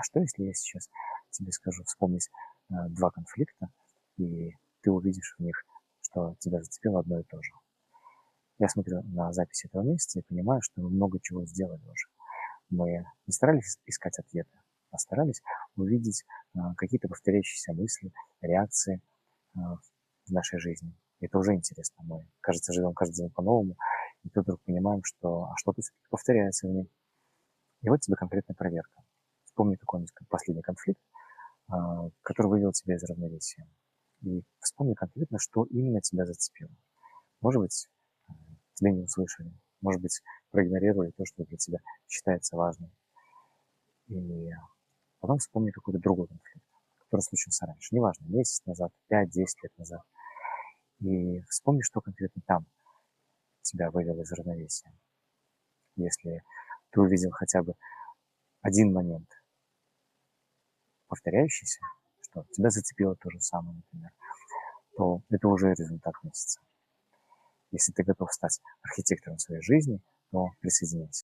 что если я сейчас тебе скажу вспомнить два конфликта, и ты увидишь в них, что тебя зацепило одно и то же? Я смотрю на запись этого месяца и понимаю, что мы много чего сделали уже. Мы не старались искать ответы, а старались увидеть какие-то повторяющиеся мысли, реакции в нашей жизни. И это уже интересно. Мы, кажется, живем каждый день по-новому, и тут вдруг понимаем, что что-то повторяется в ней. И вот тебе конкретная проверка. Вспомни какой-нибудь последний конфликт, который вывел тебя из равновесия. И вспомни конкретно, что именно тебя зацепило. Может быть, тебя не услышали. Может быть, проигнорировали то, что для тебя считается важным. И потом вспомни какой-то другой конфликт, который случился раньше. Неважно, месяц назад, 5-10 лет назад. И вспомни, что конкретно там тебя вывело из равновесия. Если ты увидел хотя бы один момент повторяющийся, что тебя зацепило то же самое, например, то это уже результат месяца. Если ты готов стать архитектором своей жизни, то присоединяйся.